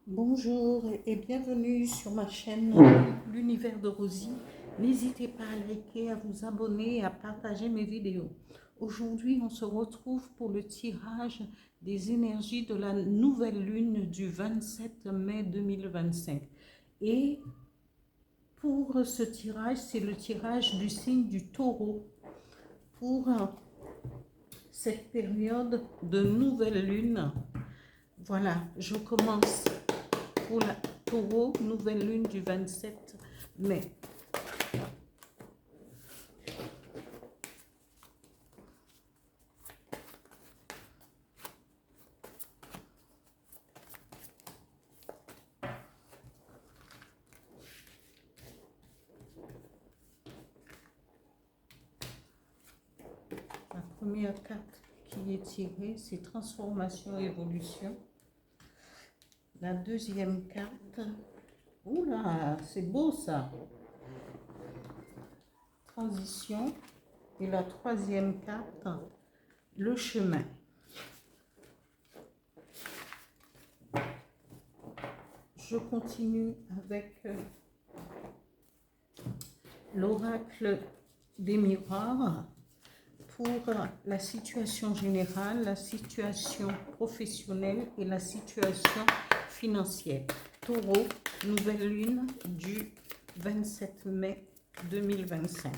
Bonjour et bienvenue sur ma chaîne L'Univers de Rosie. N'hésitez pas à liker, à vous abonner et à partager mes vidéos. Aujourd'hui, on se retrouve pour le tirage des énergies de la nouvelle lune du 27 mai 2025. Et pour ce tirage, c'est le tirage du signe du Taureau pour cette période de nouvelle lune. Voilà, je commence pour la Taureau, nouvelle lune du 27 mai. La première carte qui est tirée, c'est transformation, évolution. La deuxième carte, oula, c'est beau ça, transition. Et la troisième carte, le chemin. Je continue avec l'oracle des miroirs pour la situation générale, la situation professionnelle et la situation financière. Taureau, nouvelle lune du 27 mai 2025.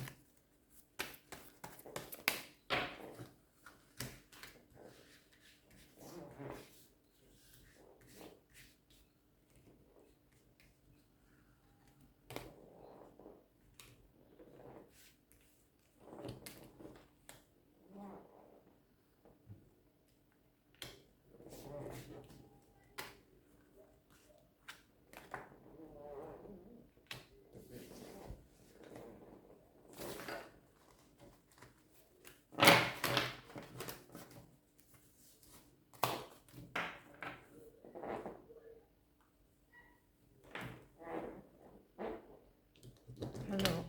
Alors,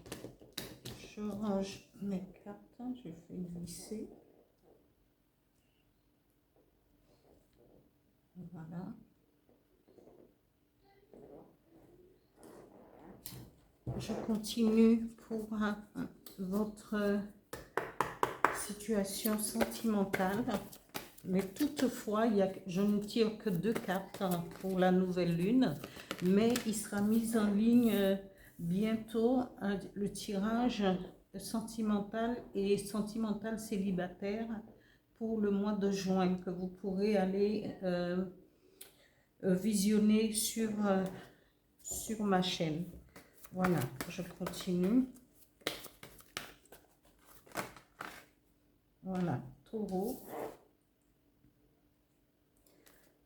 je range mes cartes, je fais glisser. Voilà. Je continue pour votre situation sentimentale. Mais toutefois, je ne tire que 2 cartes pour la nouvelle lune. Mais il sera mis en ligne bientôt le tirage sentimental et sentimental célibataire pour le mois de juin que vous pourrez aller visionner sur ma chaîne. Voilà, je continue. Voilà, Taureau.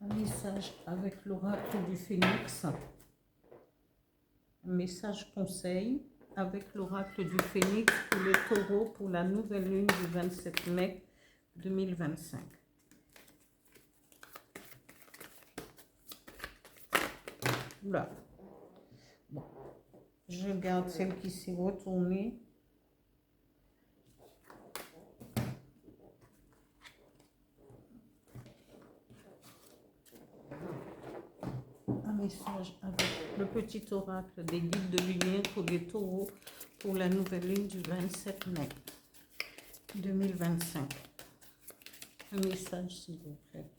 Un message avec l'oracle du Phénix. Un message conseil avec l'oracle du Phénix pour les taureaux pour la nouvelle lune du 27 mai 2025. Là. Bon. Je garde celle qui s'est retournée. Un message avec le petit oracle des guides de lumière pour les taureaux pour la nouvelle lune du 27 mai 2025. Un message s'il vous plaît.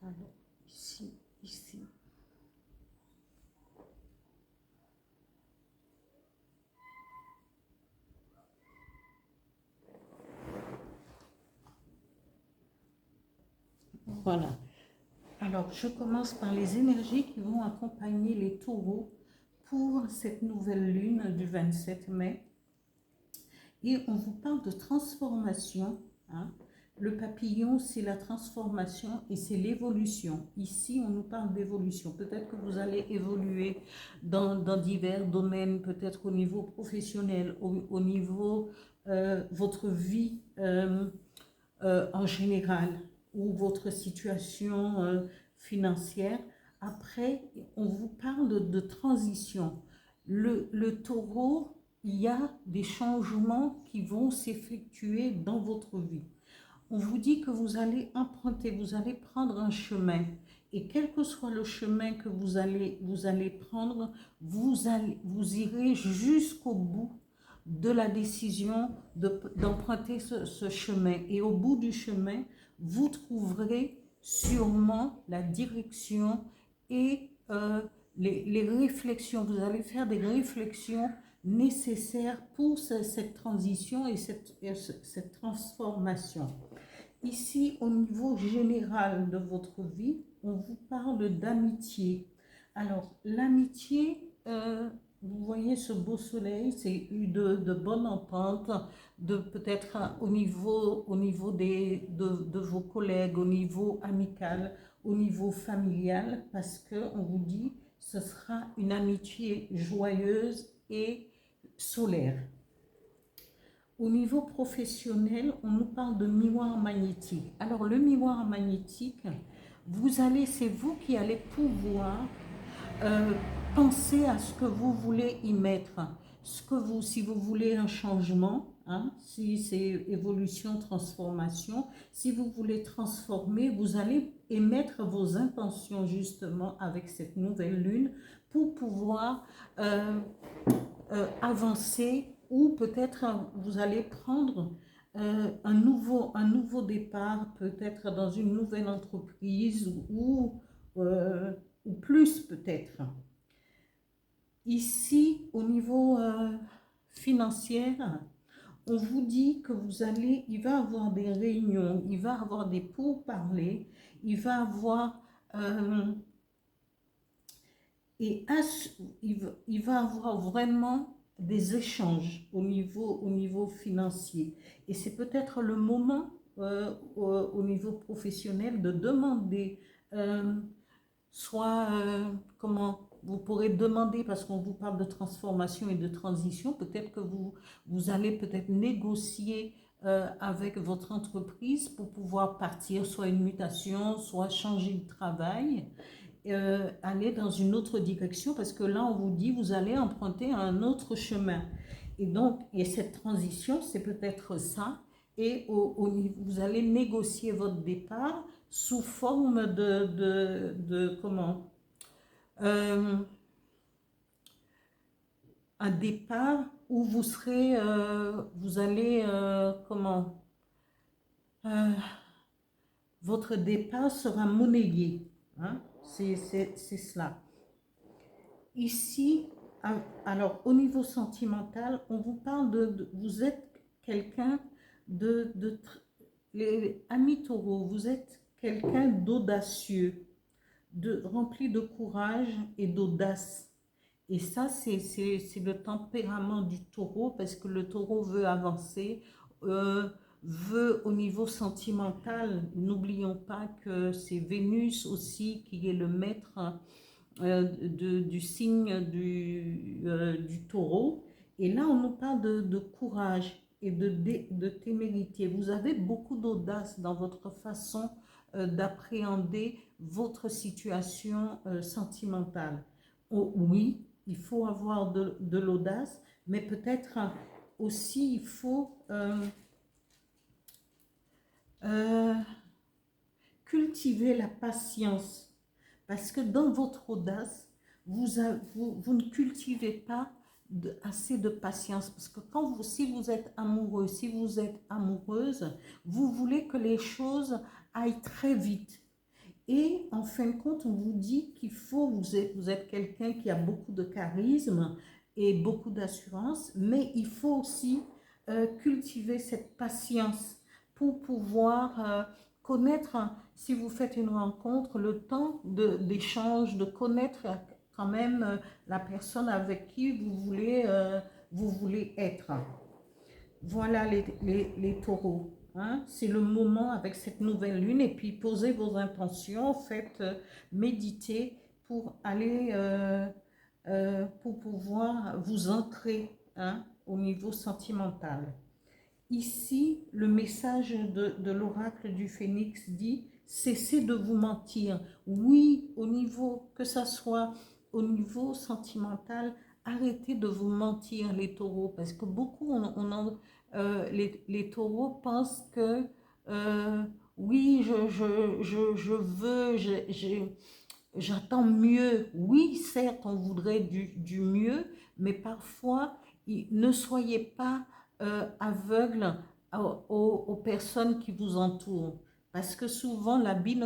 Alors, ici. Voilà. Alors, je commence par les énergies qui vont accompagner les taureaux pour cette nouvelle lune du 27 mai. Et on vous parle de transformation. Hein. Le papillon, c'est la transformation et c'est l'évolution. Ici, on nous parle d'évolution. Peut-être que vous allez évoluer dans divers domaines, peut-être au niveau professionnel, au niveau votre vie en général ou votre situation financière. Après, on vous parle de transition. Le taureau, il y a des changements qui vont s'effectuer dans votre vie. On vous dit que vous allez emprunter, vous allez prendre un chemin. Et quel que soit le chemin que vous allez prendre, vous irez jusqu'au bout de la décision d'emprunter ce chemin. Et au bout du chemin, vous trouverez sûrement la direction et les réflexions. Vous allez faire des réflexions nécessaires pour cette transition et cette transformation. Ici, au niveau général de votre vie, on vous parle d'amitié. Alors, l'amitié, vous voyez ce beau soleil, c'est eu de bonne entente, de peut-être au niveau de vos collègues, au niveau amical, au niveau familial, parce qu'on vous dit ce sera une amitié joyeuse et solaire. Au niveau professionnel, on nous parle de miroir magnétique. Alors, le miroir magnétique, c'est vous qui allez pouvoir euh, penser à ce que vous voulez y mettre. Si vous voulez un changement, hein, si c'est évolution, transformation, si vous voulez transformer, vous allez émettre vos intentions justement avec cette nouvelle lune pour pouvoir avancer, ou peut-être vous allez prendre un nouveau départ, peut-être dans une nouvelle entreprise ou plus peut-être. Ici, au niveau financier, on vous dit que il va avoir des réunions, il va avoir des pourparlers, il va avoir il va avoir vraiment des échanges au niveau financier. Et c'est peut-être le moment au niveau professionnel de demander, comment vous pourrez demander, parce qu'on vous parle de transformation et de transition, peut-être que vous allez peut-être négocier avec votre entreprise pour pouvoir partir, soit une mutation, soit changer de travail. Aller dans une autre direction, parce que là on vous dit vous allez emprunter un autre chemin, et donc cette transition c'est peut-être ça, et vous allez négocier votre départ sous forme de comment un départ où vous allez comment votre départ sera monnayé, hein? C'est cela. Ici, alors au niveau sentimental, on vous parle vous êtes quelqu'un les amis taureaux, vous êtes quelqu'un d'audacieux, rempli de courage et d'audace. Et ça, c'est le tempérament du taureau, parce que le taureau veut avancer, veut au niveau sentimental. N'oublions pas que c'est Vénus aussi qui est le maître du signe du taureau. Et là, on nous parle de courage et de témérité. Vous avez beaucoup d'audace dans votre façon d'appréhender votre situation sentimentale. Oh, oui, il faut avoir de l'audace, mais peut-être aussi il faut cultiver la patience. Parce que dans votre audace, vous ne cultivez pas assez de patience. Parce que si vous êtes amoureux, si vous êtes amoureuse, vous voulez que les choses aillent très vite. Et en fin de compte, on vous dit vous êtes quelqu'un qui a beaucoup de charisme et beaucoup d'assurance, mais il faut aussi cultiver cette patience pour pouvoir connaître, si vous faites une rencontre, le temps d'échange, de connaître quand même la personne avec qui vous voulez être. Voilà les taureaux. Hein? C'est le moment avec cette nouvelle lune, et puis posez vos intentions, faites méditer pour aller, pour pouvoir vous ancrer, hein, au niveau sentimental. Ici, le message de l'oracle du Phénix dit: cessez de vous mentir. Oui, au niveau, que ça soit au niveau sentimental, arrêtez de vous mentir, les taureaux, parce que beaucoup, les taureaux pensent que oui, je veux, j'attends mieux. Oui, certes, on voudrait du mieux, mais parfois, ne soyez pas aveugles aux personnes qui vous entourent. Parce que souvent, l'habit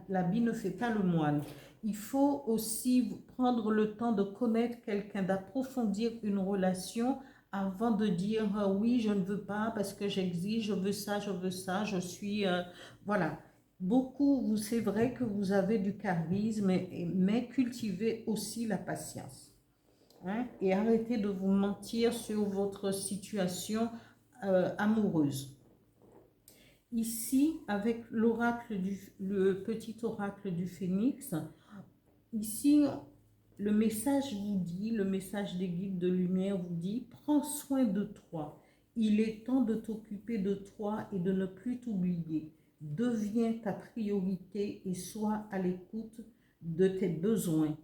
l'habit ne fait pas le moine. Il faut aussi prendre le temps de connaître quelqu'un, d'approfondir une relation avant de dire oui, je ne veux pas parce que j'exige, je veux ça, je suis... voilà. Beaucoup, c'est vrai que vous avez du charisme, mais cultivez aussi la patience. Hein, et arrêtez de vous mentir sur votre situation amoureuse. Ici, avec le petit oracle du phénix, ici, le message vous dit, le message des guides de lumière vous dit, prends soin de toi. Il est temps de t'occuper de toi et de ne plus t'oublier. Deviens ta priorité et sois à l'écoute de tes besoins.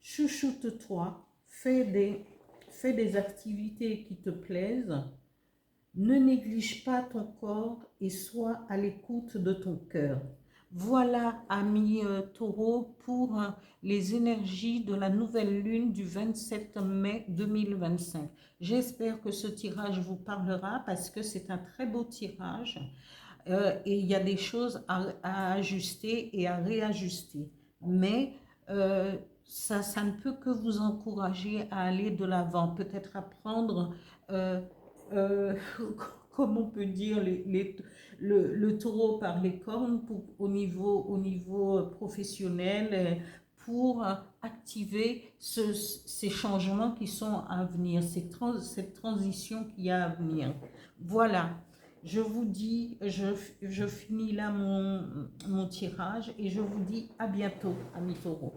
Chouchoute-toi, fais des activités qui te plaisent. Ne néglige pas ton corps et sois à l'écoute de ton cœur. Voilà, amis taureaux, pour les énergies de la nouvelle lune du 27 mai 2025. J'espère que ce tirage vous parlera parce que c'est un très beau tirage et il y a des choses à ajuster et à réajuster. Mais ça ne peut que vous encourager à aller de l'avant, peut-être à prendre... euh, comme on peut dire, le taureau par les cornes au niveau professionnel pour activer ces changements qui sont à venir, cette transition qui a à venir. Voilà, je vous dis, je finis là mon tirage et je vous dis à bientôt, amis taureaux.